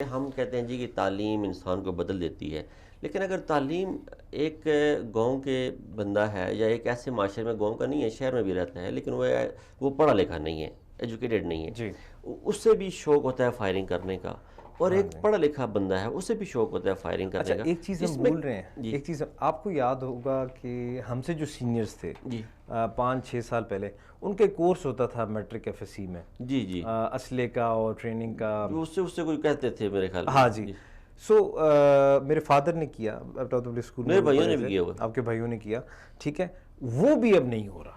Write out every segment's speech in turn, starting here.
ہم کہتے ہیں جی کہ تعلیم انسان کو بدل دیتی ہے، لیکن اگر تعلیم ایک گاؤں کے بندہ ہے یا ایک ایسے معاشرے میں، گاؤں کا نہیں ہے شہر میں بھی رہتا ہے لیکن وہ پڑھا لکھا نہیں ہے، ایجوکیٹڈ نہیں ہے، جی اس سے بھی شوق ہوتا ہے فائرنگ کرنے کا، اور ہاں ایک جی. پڑھا لکھا بندہ ہے اسے بھی شوق ہوتا ہے فائرنگ اچھا، کرنے کا. ایک چیز ہم اس میں بھول رہے ہیں. جی ایک چیز آپ کو یاد ہوگا کہ ہم سے جو سینئرز تھے جی 5-6 سال پہلے، ان کے کورس ہوتا تھا میٹرک ایف ایس سی میں جی جی اسلحے کا اور ٹریننگ کا. اس سے کوئی کہتے تھے میرے خیال میں. ہاں جی. سو میرے فادر نے کیا، اسکول میں میرے وہ بھائیوں پڑھے نے بھی تھے، کیا ہوا. آپ کے بھائیوں نے کیا، ٹھیک ہے. وہ بھی اب نہیں ہو رہا.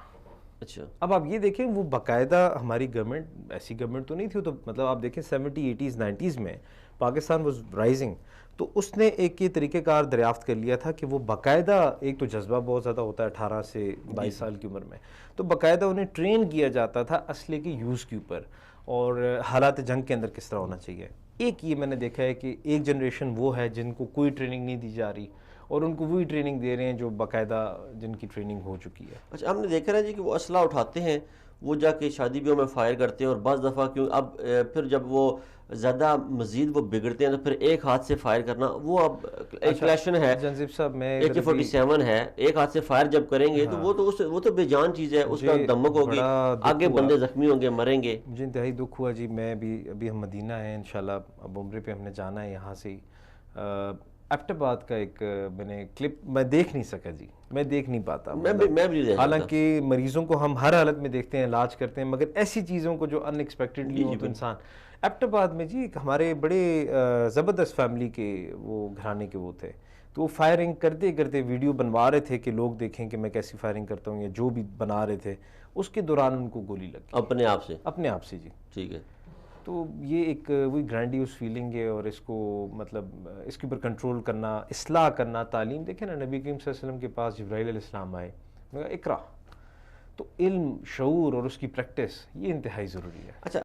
اچھا. اب آپ یہ دیکھیں، وہ باقاعدہ ہماری گورنمنٹ، ایسی گورنمنٹ تو نہیں تھی، تو مطلب آپ دیکھیں 70 80s 90s میں پاکستان واز رائزنگ، تو اس نے ایک یہ طریقہ کار دریافت کر لیا تھا کہ وہ باقاعدہ، ایک تو جذبہ بہت زیادہ ہوتا ہے 18 سے 22 سال کی عمر میں، تو باقاعدہ انہیں ٹرین کیا جاتا تھا اسلحے کے یوز کے اوپر اور حالات جنگ کے اندر کس طرح ہونا چاہیے. ایک یہ میں نے دیکھا ہے کہ ایک جنریشن وہ ہے جن کو کوئی ٹریننگ نہیں دی جا رہی، اور ان کو وہی ٹریننگ دے رہے ہیں جو باقاعدہ جن کی ٹریننگ ہو چکی ہے. اچھا، ہم نے دیکھا نا جی کہ وہ اسلحہ اٹھاتے ہیں، وہ جا کے شادی بیاہوں میں فائر کرتے ہیں، اور بعض دفعہ کیوں اب پھر جب وہ زیادہ مزید وہ بگڑتے ہیں تو پھر ایک ہاتھ سے فائر کرنا، وہ اب ایک کلیشن ہے، جنزیب صاحب میں AK-47 ہے، ایک ہاتھ سے فائر جب کریں گے تو وہ تو بے جان چیز ہے، اس کا مجھے دمک ہوگی، بڑا دکھ آگے ہوا، بندے زخمی ہوں گے، مریں گے. مجھے انتہائی دکھ ہوا جی. میں بھی ابھی ہم مدینہ ہیں انشاءاللہ، اب عمرے پہ ہم نے جانا ہے یہاں سے ہی. ایبٹ آباد کا ایک میں نے کلپ میں دیکھ نہیں سکا جی، میں دیکھ نہیں پاتا. میں بھی نہیں دیکھ سکتا. حالانکہ مریضوں کو ہم ہر حالت میں دیکھتے ہیں، علاج کرتے ہیں، مگر ایسی چیزوں کو جو ان ایکسپیکٹڈلی ہو تو انسان. ایبٹ آباد میں جی ایک ہمارے بڑے زبردست فیملی کے وہ گھرانے کے وہ تھے، تو وہ فائرنگ کرتے کرتے ویڈیو بنوا رہے تھے کہ لوگ دیکھیں کہ میں کیسی فائرنگ کرتا ہوں، یا جو بھی بنا رہے تھے، اس کے دوران ان کو گولی لگ گئی اپنے آپ سے. اپنے آپ سے جی. ٹھیک ہے. تو یہ ایک وہی گرینڈیوس فیلنگ ہے، اور اس کو مطلب اس کے اوپر کنٹرول کرنا، اصلاح کرنا، تعلیم. دیکھیں نا، نبی کریم صلی اللہ علیہ وسلم کے پاس جبرائیل علیہ السلام آئے، میں کہا اقرا. تو علم، شعور اور اس کی پریکٹس یہ انتہائی ضروری ہے. اچھا.